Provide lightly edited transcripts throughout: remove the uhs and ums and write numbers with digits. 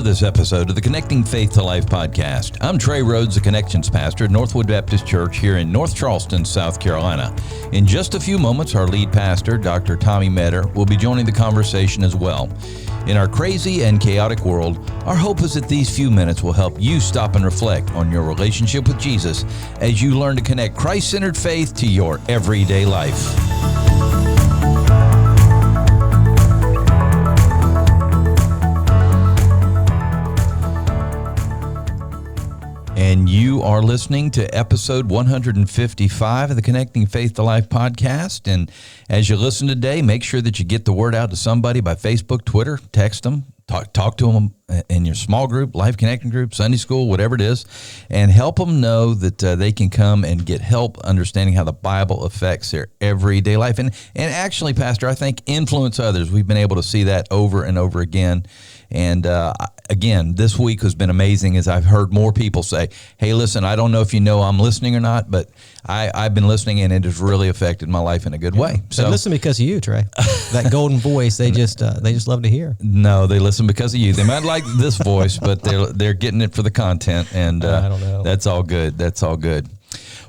this episode of the Connecting Faith to Life podcast. I'm Trey Rhodes, the Connections Pastor at Northwood Baptist Church here in North Charleston, South Carolina. In just a few moments, our lead pastor, Dr. Tommy Metter, will be joining the conversation as well. In our crazy and chaotic world, our hope is that these few minutes will help you stop and reflect on your relationship with Jesus as you learn to connect Christ-centered faith to your everyday life. And you are listening to episode 155 of the Connecting Faith to Life podcast. And as you listen today, make sure that you get the word out to somebody by Facebook, Twitter, text them, talk to them in your small group, life connecting group, Sunday school, whatever it is, and help them know that they can come and get help understanding how the Bible affects their everyday life. And actually, Pastor, I think influence others. We've been able to see that over and over again. And again, this week has been amazing as I've heard more people say, hey, listen, I don't know if you know I'm listening or not, but I've been listening and it has really affected my life in a good way. So they listen because of you, Trey. That golden voice, they just love to hear. No, they listen because of you. They might like this voice, but they're getting it for the content, and I don't know. That's all good. That's all good.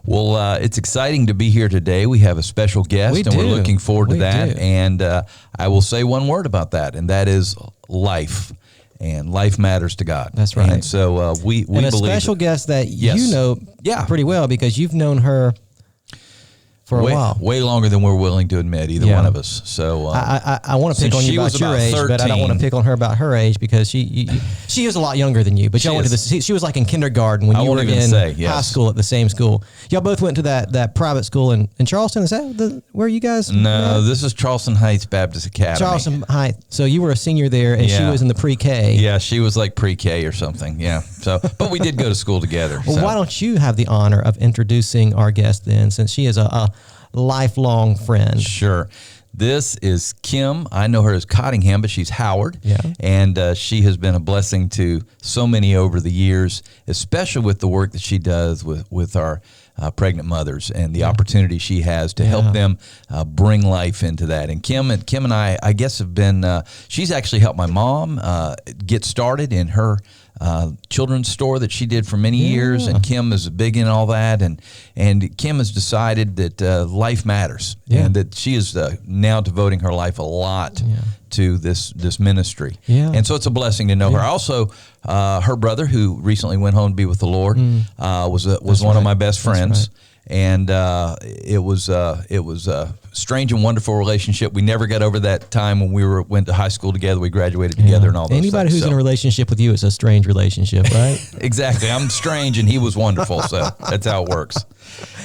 Well, it's exciting to be here today. We have a special guest, we're looking forward to that. And I will say one word about that, and that is life. And life matters to God. That's right. And so we and a believe special guest that yes. you know pretty well because you've known her for a while. Way longer than we're willing to admit, either one of us. So I want to pick on you about your age, 13. But I don't want to pick on her about her age because she is a lot younger than you. But y'all went to she was like in kindergarten when you were in high school at the same school. Y'all both went to that private school in Charleston. Is that where you guys? No, this is Charleston Heights Baptist Academy. Charleston Heights. So you were a senior there, and she was in the pre-K. Yeah, she was like pre-K or something. Yeah. So, but we did go to school together. Well, why don't you have the honor of introducing our guest then, since she is a lifelong friend? Sure. This is Kim. I know her as Cottingham, but she's Howard. Yeah. And she has been a blessing to so many over the years, especially with the work that she does with our pregnant mothers and the opportunity she has to help them bring life into that. And Kim and I guess, have been, she's actually helped my mom get started in her children's store that she did for many years, and Kim is big in all that, and Kim has decided that life matters, and that she is now devoting her life a lot to this ministry, and so it's a blessing to know her. Also, her brother, who recently went home to be with the Lord, was one of my best friends. And it was a strange and wonderful relationship. We never got over that time when we went to high school together. We graduated together and all those Anybody things. who's in a relationship with you is a strange relationship, right? Exactly. I'm strange and he was wonderful, so that's how it works.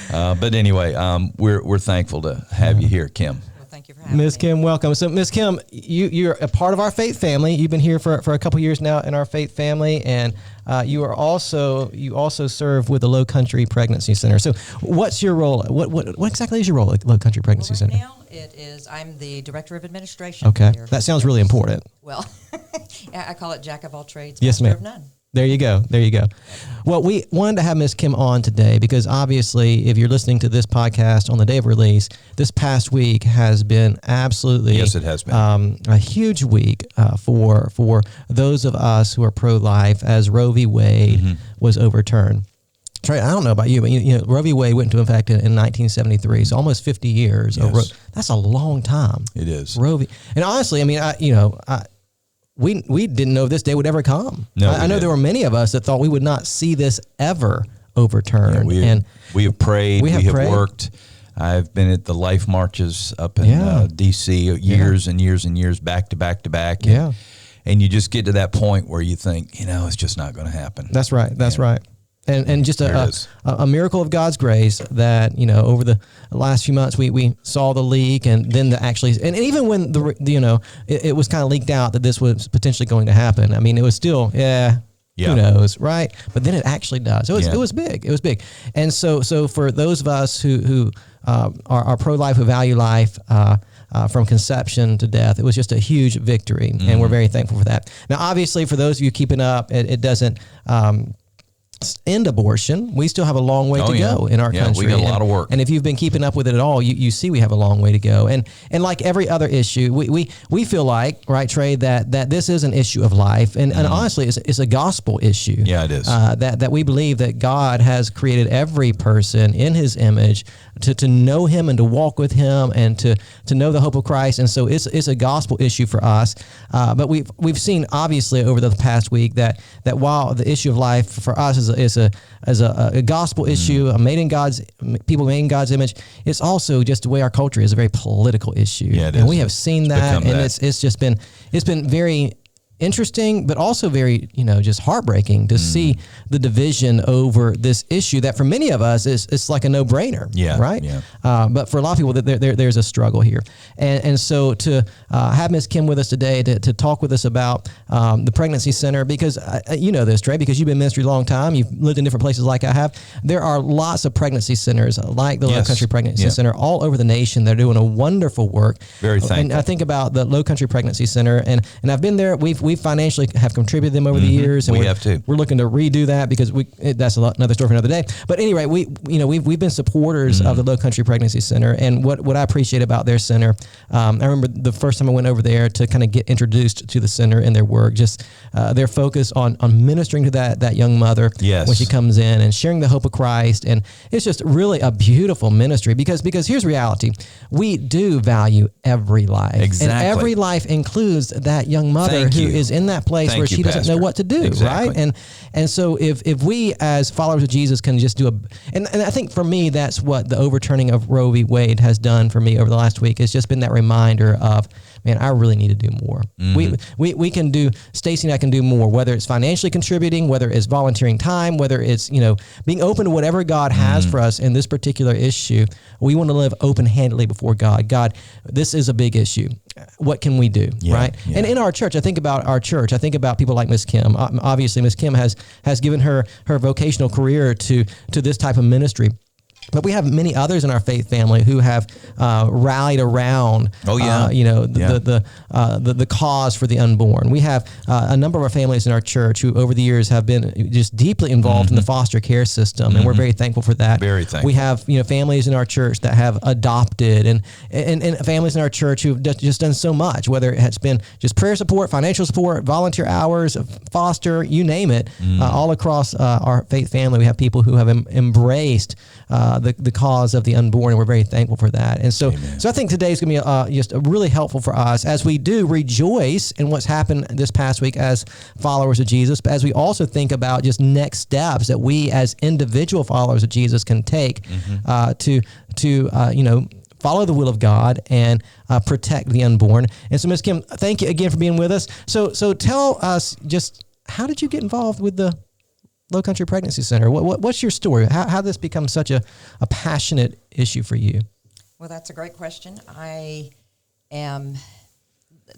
But anyway, we're thankful to have you here, Kim. Thank you for having me. Ms. Kim, welcome. So, Ms. Kim, you're a part of our faith family. You've been here for a couple years now in our faith family, and you also serve with the Low Country Pregnancy Center. So, what's your role? What exactly is your role at Low Country Pregnancy Center? Now I'm the director of administration. Okay, here. that sounds really important. Well, I call it Jack of all trades, yes, master ma'am. of none. There you go. Well, we wanted to have Ms. Kim on today because obviously, if you're listening to this podcast on the day of release, this past week has been absolutely it has been a huge week for those of us who are pro-life as Roe v. Wade was overturned. Trey, I don't know about you, but you know, Roe v. Wade went into effect in 1973, so almost 50 years. Yes. That's a long time. It is. Roe v. And honestly, I mean, we didn't know this day would ever come. No, I know there were many of us that thought we would not see this ever overturned. Yeah, we have prayed. We have prayed. Worked. I've been at the life marches up in D.C. years and years and years, back to back to back. And you just get to that point where you think, it's just not going to happen. That's right. That's right. And just a miracle of God's grace that, over the last few months, we saw the leak, and then and even when it was kind of leaked out that this was potentially going to happen. I mean, it was still, who knows, right? But then it actually does. It was big. It was big. And so for those of us who are pro-life, who value life, from conception to death, it was just a huge victory, and we're very thankful for that. Now, obviously, for those of you keeping up, it doesn't end abortion, we still have a long way to go in our country. We got a lot of work. And if you've been keeping up with it at all, you see we have a long way to go. And like every other issue, we feel like, right, Trey, that this is an issue of life. And honestly, it's a gospel issue. Yeah, it is. That we believe that God has created every person in his image to know him and to walk with him and to know the hope of Christ. And so it's a gospel issue for us. But we've seen obviously over the past week that while the issue of life for us is a gospel issue, people made in God's image, it's also just the way our culture is a very political issue. Yeah, it and is. we have seen that, and it's been very interesting, but also very, just heartbreaking to see the division over this issue that for many of us it's like a no-brainer. Yeah, right. yeah. But for a lot of people, there's a struggle here, and so to have Ms. Kim with us today to talk with us about the pregnancy center, because you know this, Trey, because you've been in ministry a long time, you've lived in different places like I have. There are lots of pregnancy centers like the Low Country Pregnancy Center all over the nation. They're doing a wonderful work. Very thankful. And I think about the Low Country Pregnancy Center, and I've been there. We financially have contributed them over the years, and we have too. We're looking to redo that because that's another story for another day. But anyway, we've been supporters of the Low Country Pregnancy Center, and what I appreciate about their center, I remember the first time I went over there to kind of get introduced to the center and their work, just their focus on ministering to that young mother when she comes in and sharing the hope of Christ, and it's just really a beautiful ministry because here's reality: we do value every life, exactly, and every life includes that young mother who is in that place where she doesn't know what to do, right? And so if we as followers of Jesus can just do and I think for me that's what the overturning of Roe v. Wade has done for me over the last week. It's just been that reminder of, man, I really need to do more. We can do, Stacy and I can do more, whether it's financially contributing, whether it's volunteering time, whether it's, being open to whatever God has for us in this particular issue. We want to live open-handedly before God. God, this is a big issue. What can we do, right? Yeah. And in our church, I think about our church. I think about people like Miss Kim. Obviously, Miss Kim has given her vocational career to this type of ministry. But we have many others in our faith family who have rallied around, the cause for the unborn. We have a number of our families in our church who, over the years, have been just deeply involved in the foster care system, and we're very thankful for that. Very thankful. We have families in our church that have adopted, and families in our church who've just done so much, whether it has been just prayer support, financial support, volunteer hours, foster, you name it. All across our faith family, we have people who have embraced the cause of the unborn, and we're very thankful for that. And so, I think today is going to be just really helpful for us as we do rejoice in what's happened this past week as followers of Jesus, but as we also think about just next steps that we as individual followers of Jesus can take to follow the will of God and protect the unborn. And so, Ms. Kim, thank you again for being with us. So tell us, just how did you get involved with the Low Country Pregnancy Center? What's your story? How did this become such a passionate issue for you? Well, that's a great question.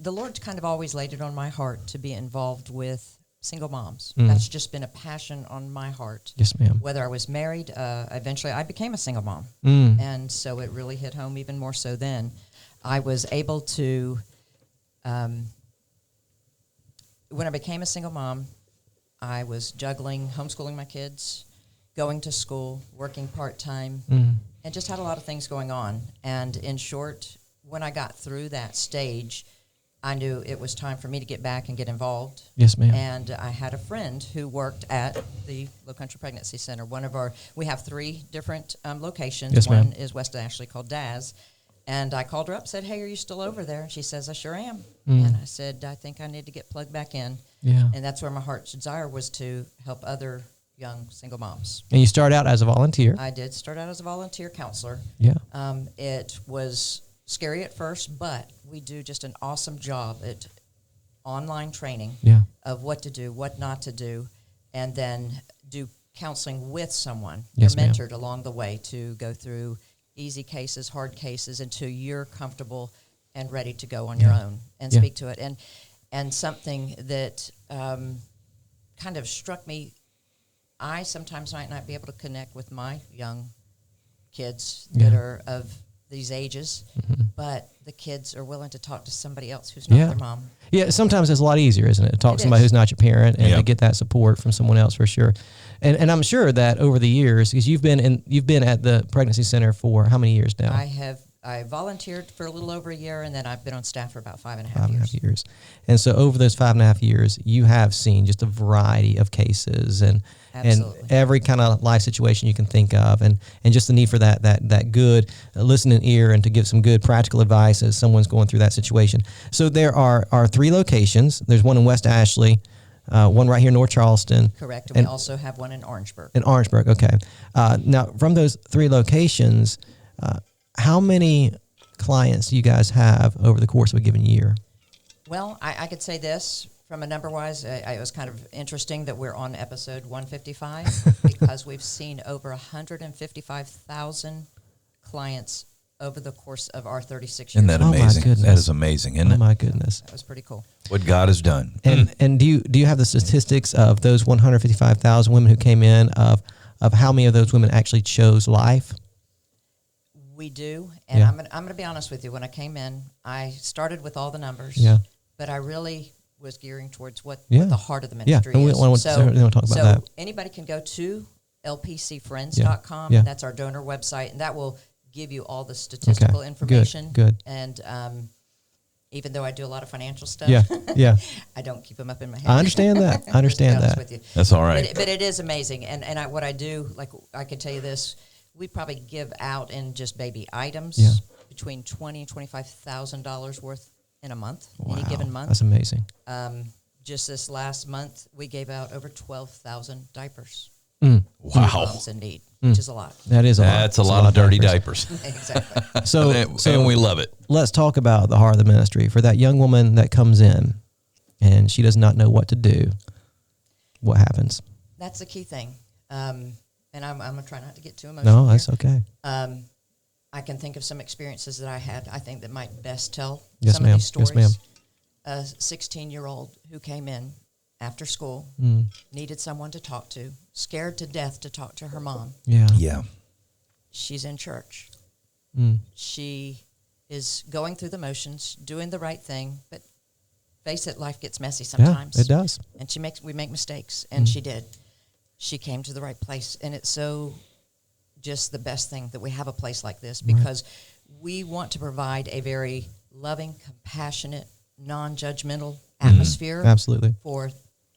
The Lord's kind of always laid it on my heart to be involved with single moms. That's just been a passion on my heart. Yes, ma'am. Whether I was married, eventually I became a single mom. And so it really hit home even more so then. I was able to, when I became a single mom, I was juggling, homeschooling my kids, going to school, working part-time, and just had a lot of things going on. And in short, when I got through that stage, I knew it was time for me to get back and get involved. Yes, ma'am. And I had a friend who worked at the Low Country Pregnancy Center. We have 3 different locations. Yes, One ma'am. is West Ashley called Daz. And I called her up, said, "Hey, are you still over there?" And she says, "I sure am." And I said, "I think I need to get plugged back in." Yeah. And that's where my heart's desire was, to help other young single moms. And you start out as a volunteer. I did start out as a volunteer counselor. Yeah. It was scary at first, but we do just an awesome job at online training of what to do, what not to do, and then do counseling with someone. Yes, You're ma'am. mentored along the way to go through easy cases, hard cases, until you're comfortable and ready to go on your own and speak to it. And something that kind of struck me, I sometimes might not be able to connect with my young kids that are of these ages, Mm-hmm. but the kids are willing to talk to somebody else who's not their mom. Yeah, sometimes it's a lot easier, isn't it? To talk to It somebody is. who's not your parent and to get that support from someone else for sure. And I'm sure that over the years, because you've been at the pregnancy center for how many years now? I volunteered for a little over a year, and then I've been on staff for about 5.5 years. 5.5 years. And so over those 5.5 years, you have seen just a variety of cases and Absolutely. every kind of life situation you can think of, and just the need for that good listening ear and to give some good practical advice as someone's going through that situation. So there are 3 locations. There's one in West Ashley, one right here in North Charleston. Correct. And we also have one in Orangeburg. In Orangeburg, okay. Now, from those 3 locations, how many clients do you guys have over the course of a given year? Well, I could say this. From a number-wise, it was kind of interesting that we're on episode 155 because we've seen over 155,000 clients over the course of our 36 years. Isn't that amazing? That is amazing, isn't it? Oh, my goodness. That was pretty cool. What God has done. And do you have the statistics of those 155,000 women who came in, of how many of those women actually chose life? We do, and I'm gonna be honest with you. When I came in, I started with all the numbers, but I really was gearing towards what the heart of the ministry and we is. want to talk about that. Anybody can go to lpcfriends.com. Yeah. That's our donor website, and that will give you all the statistical information. Good. And even though I do a lot of financial stuff, I don't keep them up in my head. I understand that. I understand that. With you. That's all right. But it is amazing, and what I do, like I can tell you this. We probably give out in just baby items between $20,000 and $25,000 worth in a month, any given month. That's amazing. Just this last month, we gave out over 12,000 diapers. Wow. To moms in need, which is a lot. That is a lot. That's a lot of dirty diapers. Exactly. And we love it. Let's talk about the heart of the ministry. For that young woman that comes in and she does not know what to do, what happens? That's the key thing. And I'm going to try not to get too emotional. No, that's okay. I can think of some experiences that I had, I think, that might best tell Yes, some ma'am. of these stories. Yes, ma'am. A 16-year-old who came in after school, needed someone to talk to, scared to death to talk to her mom. Yeah. She's in church. She is going through the motions, doing the right thing, but face it, life gets messy sometimes. Yeah, it does. And we make mistakes, and she did. She came to the right place, and it's so just the best thing that we have a place like this because we want to provide a very loving, compassionate, non-judgmental atmosphere Absolutely. for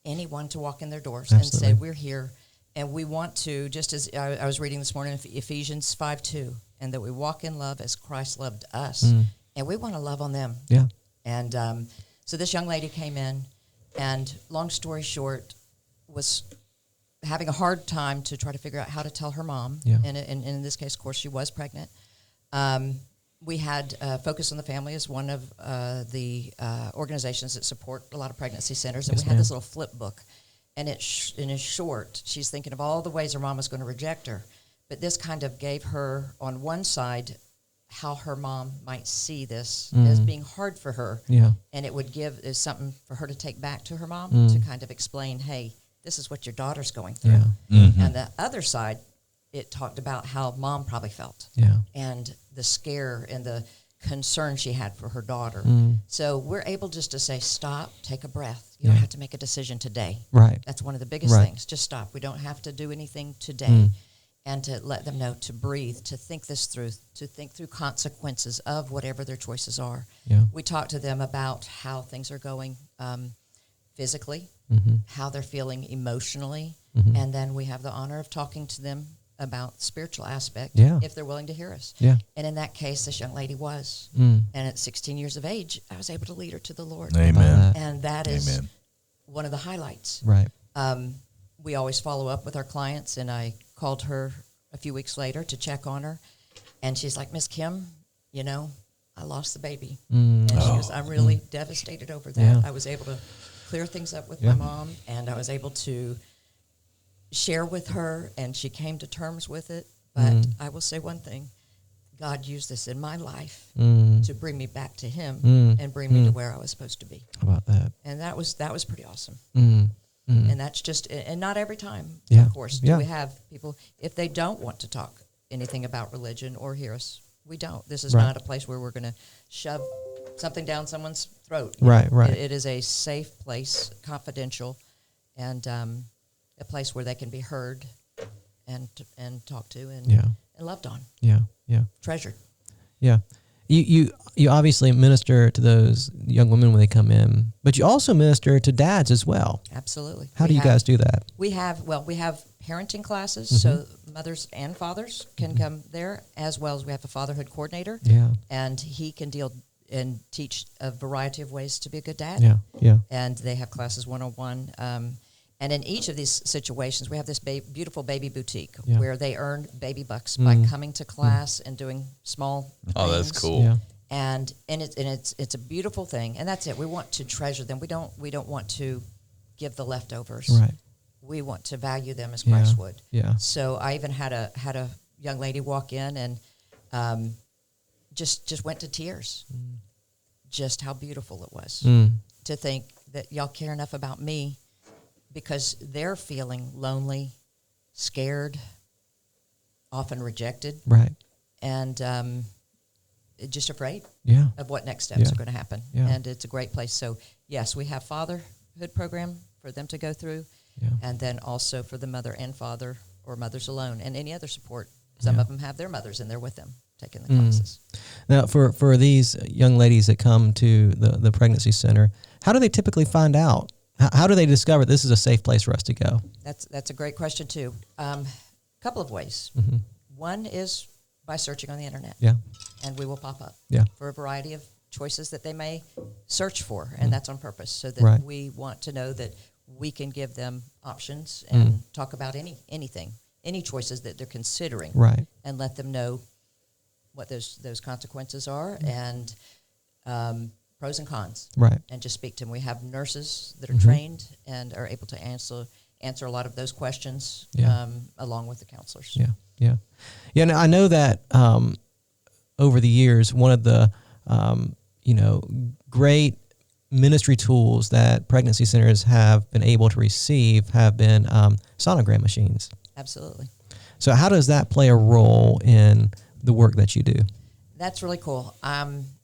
anyone to walk in their doors Absolutely. and say, we're here. And we want to, just as I was reading this morning, Ephesians 5:2, and that we walk in love as Christ loved us. And we want to love on them. Yeah. And so this young lady came in, and long story short, was having a hard time to try to figure out how to tell her mom. Yeah. And in this case, of course, she was pregnant. We had Focus on the Family as one of the organizations that support a lot of pregnancy centers. And Yes, we had ma'am. this little flip book. And it's short. She's thinking of all the ways her mom was going to reject her. But this kind of gave her, on one side, how her mom might see this as being hard for her. Yeah. And it would give is something for her to take back to her mom to kind of explain, hey, this is what your daughter's going through. And the other side, it talked about how mom probably felt. Yeah. And the scare and the concern she had for her daughter. So we're able just to say, stop, take a breath. You don't have to make a decision today. Right. That's one of the biggest Right. things. Just stop. We don't have to do anything today. And to let them know to breathe, to think this through, to think through consequences of whatever their choices are. Yeah. We talk to them about how things are going physically, how they're feeling emotionally, and then we have the honor of talking to them about the spiritual aspect if they're willing to hear us. Yeah. And in that case, this young lady was. And at 16 years of age, I was able to lead her to the Lord. Amen. And that is one of the highlights. Right. We always follow up with our clients, and I called her a few weeks later to check on her, and she's like, Miss Kim, you know, I lost the baby. And she goes, I'm really devastated over that. Yeah. I was able to clear things up with my mom, and I was able to share with her, and she came to terms with it. But I will say one thing. God used this in my life to bring me back to him and bring me to where I was supposed to be. How about that? And that was pretty awesome. Mm-hmm. And that's just, and not every time, Yeah. of course, do Yeah. we have people, if they don't want to talk anything about religion or hear us, We don't. This is Right. not a place where we're going to shove something down someone's throat. Right, right. It is a safe place, confidential, and a place where they can be heard and talked to and loved on, Yeah. Yeah. treasured. Yeah. You obviously minister to those young women when they come in, but you also minister to dads as well. Absolutely. How do you guys do that? We have parenting classes, so mothers and fathers can come there, as well as we have a fatherhood coordinator. Yeah. And he can deal and teach a variety of ways to be a good dad. Yeah. Yeah. And they have classes one-on-one. And in each of these situations, we have this beautiful baby boutique where they earn baby bucks by coming to class and doing small things. Oh, that's cool. Yeah. And it's a beautiful thing, and that's it. We want to treasure them. We don't want to give the leftovers. Right. We want to value them as Christ would. Yeah. So I even had a young lady walk in and just went to tears. Just how beautiful it was to think that y'all care enough about me, because they're feeling lonely, scared, often rejected, Right. and just afraid Yeah. of what next steps Yeah. are going to happen. Yeah. And it's a great place. So, yes, we have fatherhood program for them to go through, and then also for the mother and father, or mothers alone, and any other support. Some of them have their mothers, and they're with them taking the classes. Now, for these young ladies that come to the pregnancy center, how do they typically find out? How do they discover this is a safe place for us to go? That's a great question, too. Couple of ways. One is by searching on the internet. Yeah. And we will pop up Yeah. for a variety of choices that they may search for, and that's on purpose, so that we want to know that we can give them options and talk about anything, any choices that they're considering, Right. and let them know what those consequences are, and pros and cons, Right. and just speak to them. We have nurses that are trained and are able to answer a lot of those questions, along with the counselors. Yeah. Yeah. Yeah. And I know that over the years, one of the great ministry tools that pregnancy centers have been able to receive have been sonogram machines. Absolutely. So how does that play a role in the work that you do? That's really cool.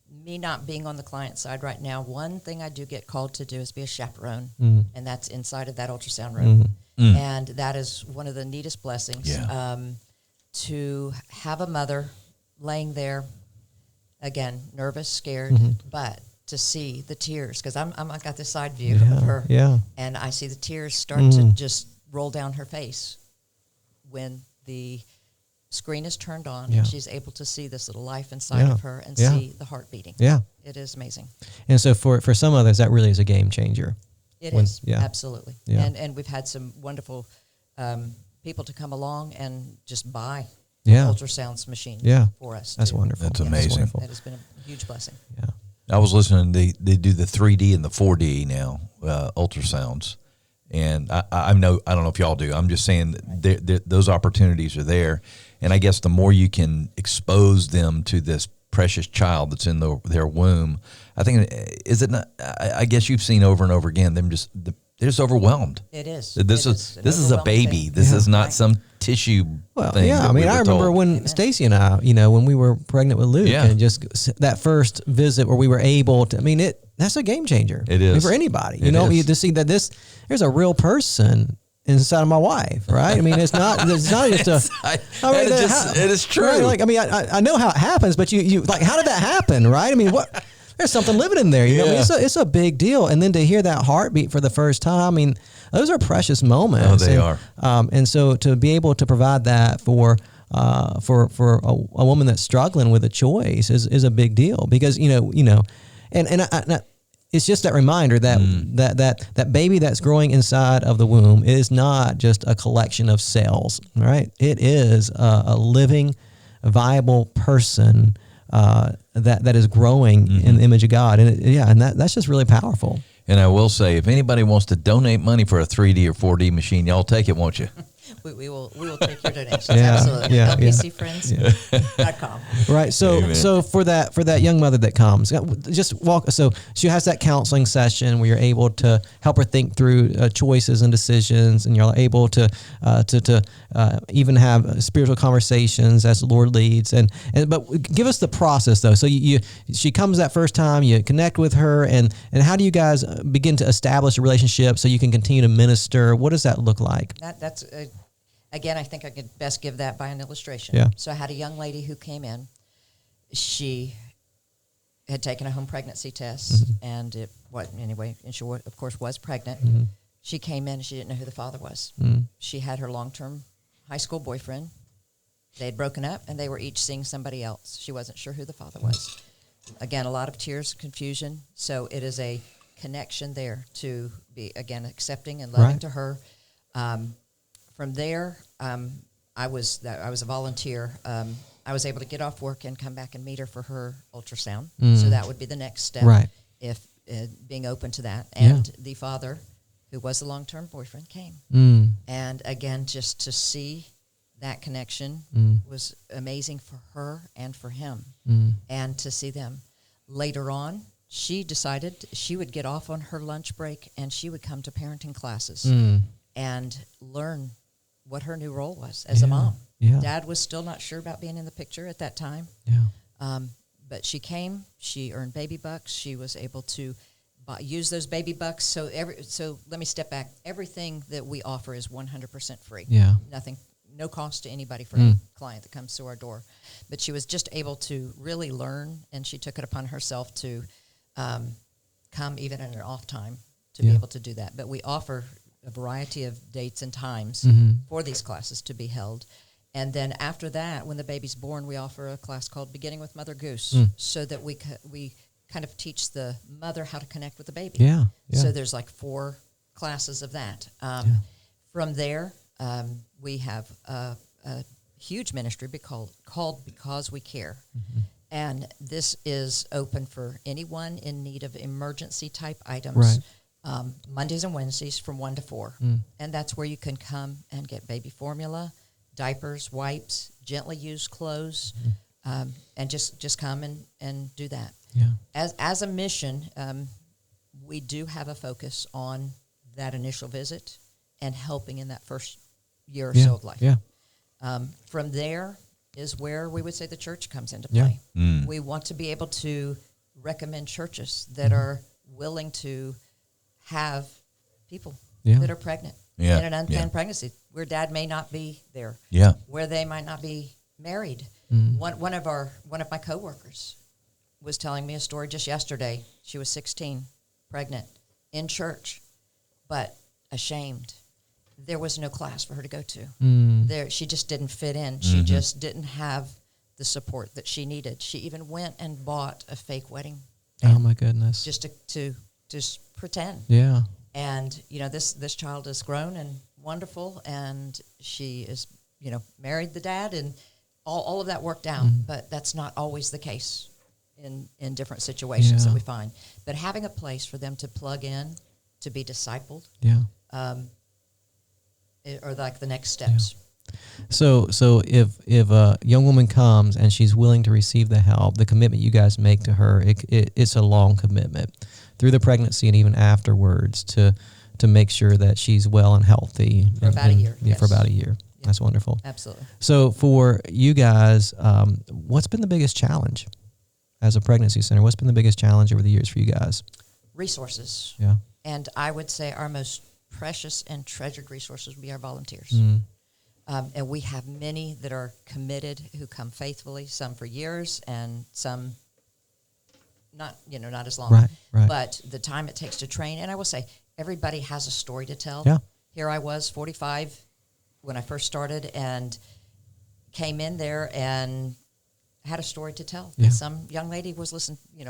Me not being on the client side right now, one thing I do get called to do is be a chaperone, and that's inside of that ultrasound room. And that is one of the neatest blessings, to have a mother laying there, again, nervous, scared, but to see the tears, because I got this side view of her, and I see the tears start to just roll down her face when the screen is turned on, and she's able to see this little life inside of her and see the heart beating. Yeah. It is amazing. And so for some others, that really is a game changer. It is, yeah. absolutely. Yeah. And we've had some wonderful people to come along and just buy ultrasounds machine for us. That's too. wonderful. That's amazing. wonderful. That has been a huge blessing. Yeah. I was listening. They do the 3D and the 4D now, ultrasounds, and I know, I don't know if y'all do. I'm just saying that those opportunities are there, and I guess the more you can expose them to this precious child that's in their womb, I think, is it not? I guess you've seen over and over again them they're just overwhelmed. It is. This is a baby. Thing. This is not some tissue thing. Yeah, I mean, I remember when Stacy and I, when we were pregnant with Luke, and just that first visit where we were able to, that's a game changer. It is. For anybody. Is. To see that there's a real person inside of my wife, right? It's not just a. It is true. Right? I know how it happens, but you like, how did that happen, right? What? There's something living in there, it's a big deal. And then to hear that heartbeat for the first time, those are precious moments. Oh, they are. And so to be able to provide that for a woman that's struggling with a choice is a big deal, because and it's just that reminder that that baby that's growing inside of the womb is not just a collection of cells, right? It is a living, viable person that is growing in the image of God, and that's just really powerful. And I will say, if anybody wants to donate money for a 3D or 4D machine, y'all take it, won't you? We will take your donations. Yeah, Absolutely. yeah, LPCFriends.com. Right. So for that young mother that comes, just walk. So she has that counseling session where you're able to help her think through choices and decisions, and you're able to even have spiritual conversations as the Lord leads. But give us the process though. So she comes that first time, you connect with her, and how do you guys begin to establish a relationship so you can continue to minister? What does that look like? That's again, I think I could best give that by an illustration. Yeah. So I had a young lady who came in. She had taken a home pregnancy test, and in short, of course, was pregnant. Mm-hmm. She came in and she didn't know who the father was. She had her long-term high school boyfriend. They had broken up, and they were each seeing somebody else. She wasn't sure who the father was. Again, a lot of tears, confusion. So it is a connection there to be, again, accepting and loving to her. From there, I was a volunteer. I was able to get off work and come back and meet her for her ultrasound. So that would be the next step. Right. If being open to that. And the father, who was the long-term boyfriend, came. And again, just to see that connection was amazing for her and for him. And to see them. Later on, she decided she would get off on her lunch break and she would come to parenting classes and learn what her new role was as a mom. Yeah. Dad was still not sure about being in the picture at that time. Yeah. But she came, she earned baby bucks. She was able to use those baby bucks. So let me step back. Everything that we offer is 100% free. Yeah. Nothing, no cost to anybody for any client that comes through our door. But she was just able to really learn, and she took it upon herself to come even in an off time to be able to do that. But we offer a variety of dates and times for these classes to be held. And then after that, when the baby's born, we offer a class called Beginning with Mother Goose, so that we kind of teach the mother how to connect with the baby. Yeah. So there's like 4 classes of that. From there, we have a huge ministry called Because We Care. And this is open for anyone in need of emergency type items. Mondays and Wednesdays from 1 to 4. And that's where you can come and get baby formula, diapers, wipes, gently used clothes, and just come and do that. Yeah. As a mission, we do have a focus on that initial visit and helping in that first year or so of life. Yeah. From there is where we would say the church comes into play. We want to be able to recommend churches that are willing to have people that are pregnant in an unplanned pregnancy, where dad may not be there, where they might not be married. One of my coworkers was telling me a story just yesterday. She was 16, pregnant, in church, but ashamed. There was no class for her to go to. She just didn't fit in. She just didn't have the support that she needed. She even went and bought a fake wedding. Oh my goodness! Just to just pretend. Yeah. And this child is grown and wonderful, and she is married the dad, and all of that worked out. But that's not always the case in different situations that we find. But having a place for them to plug in, to be discipled. Or like the next steps. So if a young woman comes and she's willing to receive the help, the commitment you guys make to her, it's a long commitment through the pregnancy and even afterwards to make sure that she's well and healthy. For about a year. Yeah, for about a year. Yeah. That's wonderful. Absolutely. So for you guys, what's been the biggest challenge as a pregnancy center? What's been the biggest challenge over the years for you guys? Resources. Yeah. And I would say our most precious and treasured resources would be our volunteers. And we have many that are committed, who come faithfully, some for years and some not as long. Right. But the time it takes to train, and I will say, everybody has a story to tell. Yeah. Here I was, 45, when I first started, and came in there and had a story to tell that some young lady was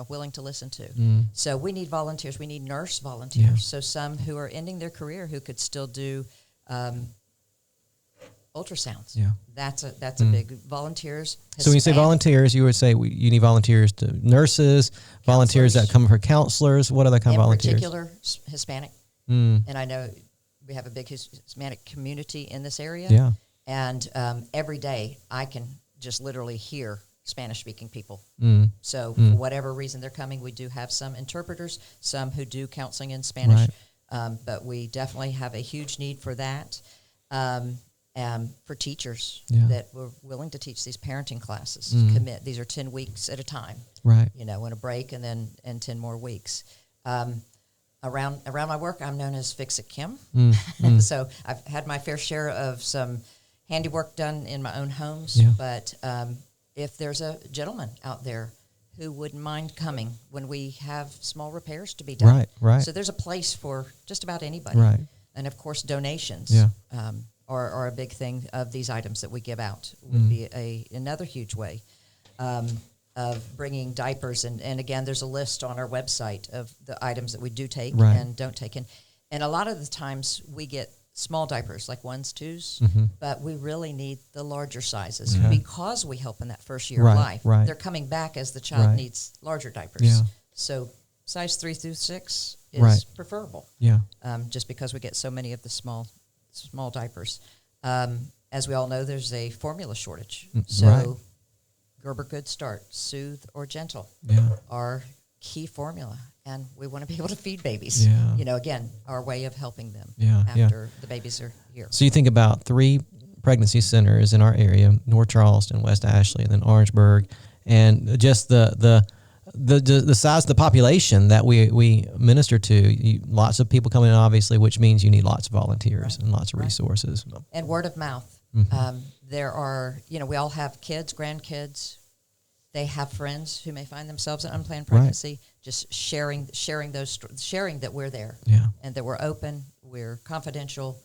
willing to listen to. So we need volunteers. We need nurse volunteers. Yeah. So some who are ending their career who could still do ultrasounds. Yeah. That's a big volunteers. So when you say volunteers, you would say you need volunteers to nurses, volunteers that come for counselors. What other kind of volunteers? In particular, Hispanic. And I know we have a big Hispanic community in this area. Yeah. And every day I can just literally hear Spanish-speaking people. So for whatever reason they're coming, we do have some interpreters, some who do counseling in Spanish, but we definitely have a huge need for that. For teachers that were willing to teach these parenting classes, commit. These are 10 weeks at a time, right? You know, in a break and then 10 more weeks. Around my work, I'm known as Fix-It Kim. So I've had my fair share of some handiwork done in my own homes, but if there's a gentleman out there who wouldn't mind coming when we have small repairs to be done. Right. So there's a place for just about anybody. Right. And, of course, donations are a big thing of these items that we give out. Would be another huge way of bringing diapers. And, again, there's a list on our website of the items that we do take and don't take. And a lot of the times we get small diapers, like 1s, 2s, but we really need the larger sizes because we help in that first year of life. Right. They're coming back as the child needs larger diapers. So size 3 through 6 is preferable. Just because we get so many of the small diapers. As we all know, there's a formula shortage. So Gerber Good Start, Soothe, or Gentle are key formula. And we want to be able to feed babies. You know, again, our way of helping them after the babies are here. So you think about 3 pregnancy centers in our area: North Charleston, West Ashley, and then Orangeburg, and just the size of the population that we minister to. Lots of people coming in, obviously, which means you need lots of volunteers and lots of resources. And word of mouth. There are, you know, we all have kids, grandkids. They have friends who may find themselves in unplanned pregnancy. Just sharing that we're there, and that we're open, we're confidential,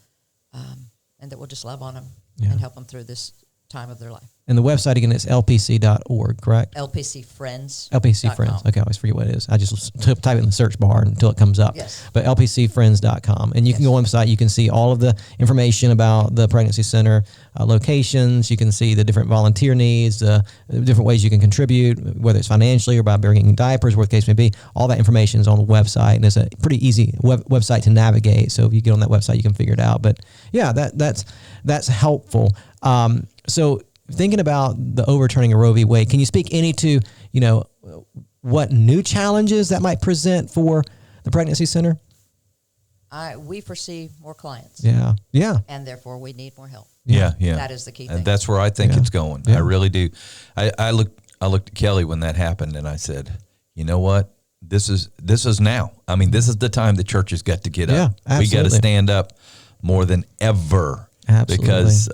and that we'll just love on them and help them through this time of their life. And the website again is lpc.org, correct? LPC Friends. LPC Friends. Okay, I always forget what it is. I just type it in the search bar until it comes up. Yes. But lpcfriends.com. And you can go on the website. You can see all of the information about the pregnancy center locations. You can see the different volunteer needs, different ways you can contribute, whether it's financially or by bringing diapers, whatever the case may be. All that information is on the website, and it's a pretty easy website to navigate. So if you get on that website, you can figure it out. But yeah, that's helpful. So thinking about the overturning of Roe v. Wade, can you speak any to, you know, what new challenges that might present for the pregnancy center? We foresee more clients. Yeah. And therefore we need more help. Yeah. That is the key thing. And that's where I think it's going. I really do. I looked at Kelly when that happened, and I said, you know what? This is now. I mean, this is the time the church has got to get up. Absolutely. We got to stand up more than ever. Absolutely. Because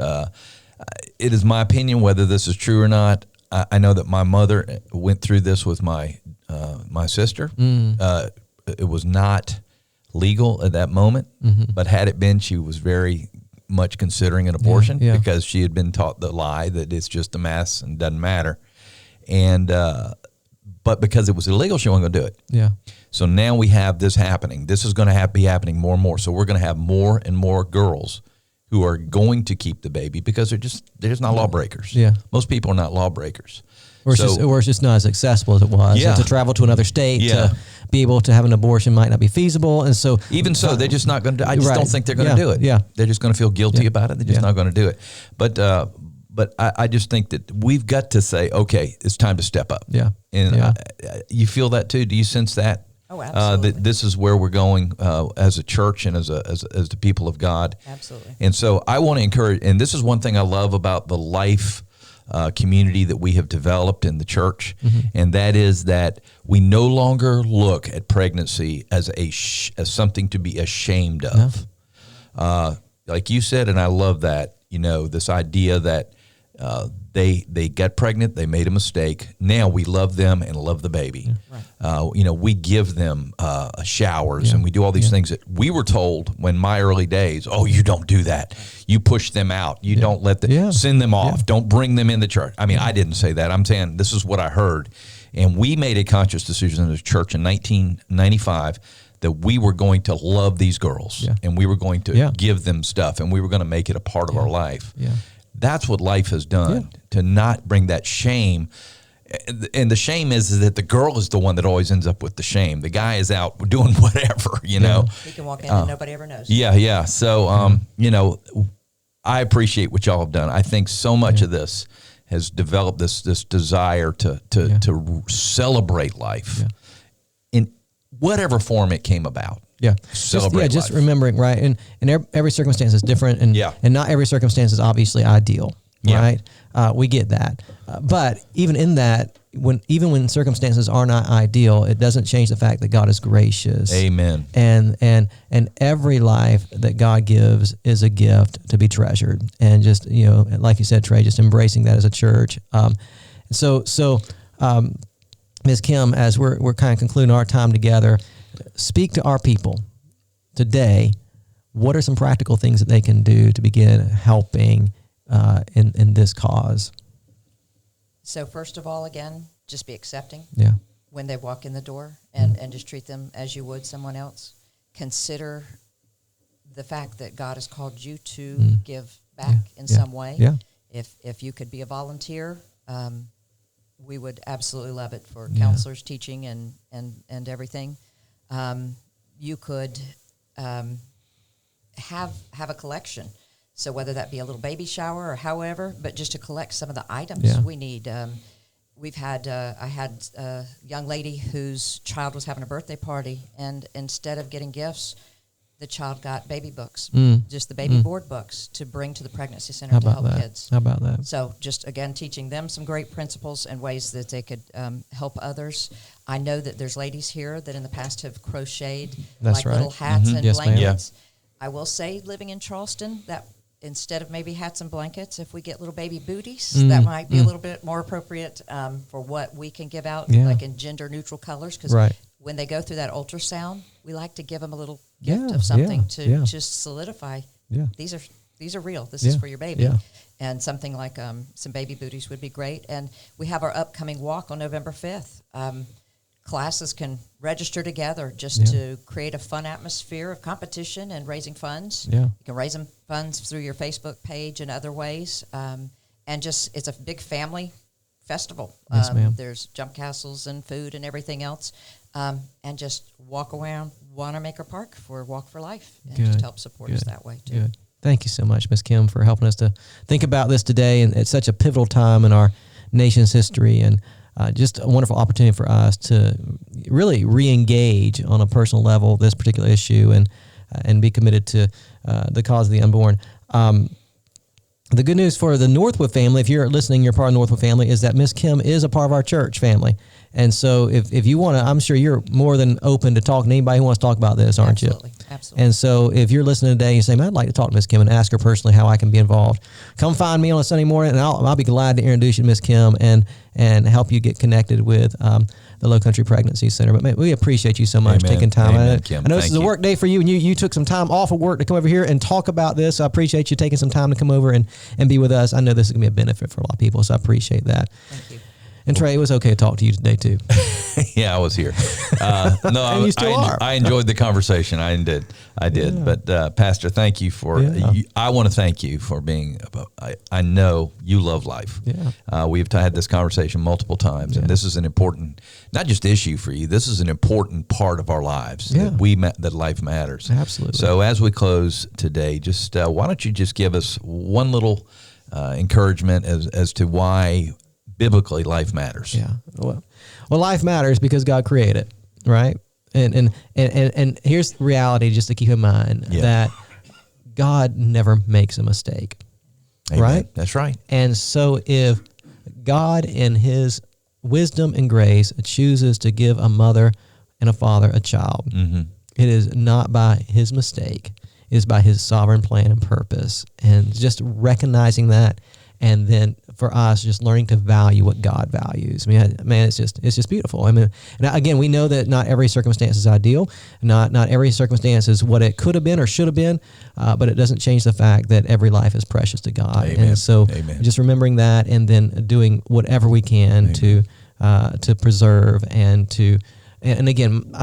it is my opinion, whether this is true or not. I know that my mother went through this with my sister. It was not legal at that moment, but had it been, she was very much considering an abortion because she had been taught the lie that it's just a mess and doesn't matter. And but because it was illegal, she wasn't going to do it. Yeah. So now we have this happening. This is going to be happening more and more. So we're going to have more and more girls who are going to keep the baby because they're just not lawbreakers. Yeah. Most people are not lawbreakers. Or it's just not as accessible as it was. Yeah. So to travel to another state to be able to have an abortion might not be feasible. And so even so, they're just not going to. I just don't think they're going to do it. Yeah. They're just going to feel guilty about it. They're just not going to do it. But I just think that we've got to say, okay, it's time to step up. Yeah. And you feel that too? Do you sense that? Oh, absolutely. That this is where we're going as a church and as the people of God. Absolutely. And so I want to encourage, and this is one thing I love about the life community that we have developed in the church, and that is that we no longer look at pregnancy as as something to be ashamed of. Like you said, and I love that, you know, this idea that they get pregnant, they made a mistake. Now we love them and love the baby. Right. You know, we give them showers and we do all these things that we were told when my early days. Oh, you don't do that. You push them out. You don't let them send them off. Don't bring them in the church. I mean, I didn't say that. I'm saying this is what I heard, and we made a conscious decision as a church in 1995 that we were going to love these girls and we were going to give them stuff and we were going to make it a part of our life. That's what life has done, to not bring that shame. And the shame is that the girl is the one that always ends up with the shame. The guy is out doing whatever, you know. He can walk in and nobody ever knows. Yeah. So, you know, I appreciate what y'all have done. I think so much of this has developed this desire to celebrate life in whatever form it came about. Yeah. Celebrate just life. remembering, right? And every circumstance is different, and not every circumstance is obviously ideal, right? We get that. But even in that, even when circumstances are not ideal, it doesn't change the fact that God is gracious. Amen. And every life that God gives is a gift to be treasured. And just, you know, like you said, Trey, just embracing that as a church. So Ms. Kim, as we're kind of concluding our time together, speak to our people today. What are some practical things that they can do to begin helping in this cause? So first of all, again, just be accepting when they walk in the door, and just treat them as you would someone else. Consider the fact that God has called you to give back in some way. Yeah. If you could be a volunteer, we would absolutely love it for counselors, teaching, and everything. You could have a collection. So whether that be a little baby shower or however, but just to collect some of the items we need. We've had I had a young lady whose child was having a birthday party, and instead of getting gifts, the child got baby books, just the baby board books to bring to the pregnancy center to help kids. How about that? So just, again, teaching them some great principles and ways that they could help others. I know that there's ladies here that in the past have crocheted little hats and blankets. I will say, living in Charleston, that instead of maybe hats and blankets, if we get little baby booties, that might be a little bit more appropriate for what we can give out, like in gender-neutral colors. Because when they go through that ultrasound, we like to give them a little gift of something to just solidify. These are real. This is for your baby. And something like some baby booties would be great. And we have our upcoming walk on November 5th. Classes can register together just to create a fun atmosphere of competition and raising funds. You can raise funds through your Facebook page and other ways. And just, it's a big family festival. Yes, ma'am. There's jump castles and food and everything else. And just walk around Wanamaker Park for Walk for Life, and just help support us that way too. Thank you so much, Ms. Kim, for helping us to think about this today. And it's such a pivotal time in our nation's history, and just a wonderful opportunity for us to really re-engage on a personal level this particular issue, and be committed to the cause of the unborn. The good news for the Northwood family, if you're listening, you're part of the Northwood family, is that Ms. Kim is a part of our church family. And so if you want to, I'm sure you're more than open to talking to anybody who wants to talk about this, aren't you? Absolutely. And so if you're listening today and you say, man, I'd like to talk to Ms. Kim and ask her personally how I can be involved, come find me on a Sunday morning, and I'll be glad to introduce you to Ms. Kim and help you get connected with the Low Country Pregnancy Center. But we appreciate you so much taking time on it. Kim, I know this is a work day for you, and you took some time off of work to come over here and talk about this. I appreciate you taking some time to come over and be with us. I know this is going to be a benefit for a lot of people, so I appreciate that. Thank you. And Trey, it was okay to talk to you today too. Yeah, I was here. No, and you still are. I enjoyed the conversation. I did. Yeah. But Pastor, thank you for. I want to thank you for being. I know you love life. Yeah. We've had this conversation multiple times, and this is an important, not just issue for you. This is an important part of our lives. That life matters. Absolutely. So as we close today, just why don't you just give us one little encouragement as to why biblically life matters. Yeah. Well, life matters because God created it, right? And here's the reality, just to keep in mind, that God never makes a mistake. Amen. Right? That's right. And so if God in his wisdom and grace chooses to give a mother and a father a child, it is not by his mistake. It is by his sovereign plan and purpose. And just recognizing that, and then for us, just learning to value what God values. I mean, man, it's just beautiful. I mean, and again, we know that not every circumstance is ideal. Not every circumstance is what it could have been or should have been, but it doesn't change the fact that every life is precious to God. Amen. And so, just remembering that, and then doing whatever we can to preserve and to, and again,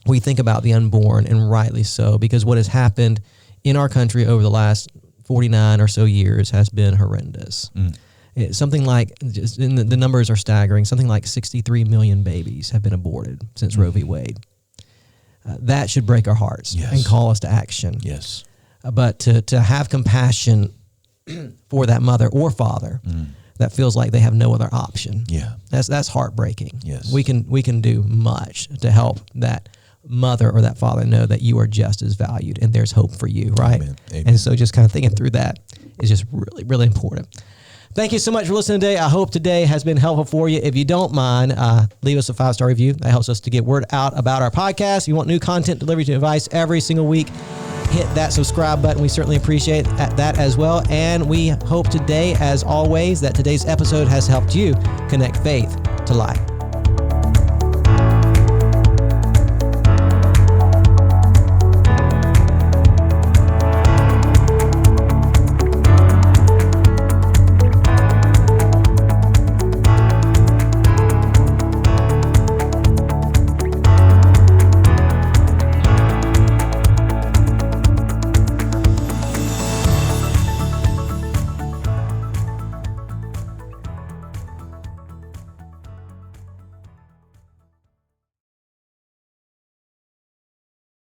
we think about the unborn, and rightly so, because what has happened in our country over the last 49 or so years has been horrendous. something like, the numbers are staggering, something like 63 million babies have been aborted since Roe v. Wade. That should break our hearts and call us to action. Yes. But to have compassion for that mother or father that feels like they have no other option. Yeah. That's heartbreaking. Yes. We can do much to help that mother or that father know that you are just as valued and there's hope for you, right? Amen. Amen. And so just kind of thinking through that is just really, really important. Thank you so much for listening today. I hope today has been helpful for you. If you don't mind, leave us a 5-star review. That helps us to get word out about our podcast. If you want new content delivered to your device every single week, hit that subscribe button. We certainly appreciate that as well. And we hope today, as always, that today's episode has helped you connect faith to life.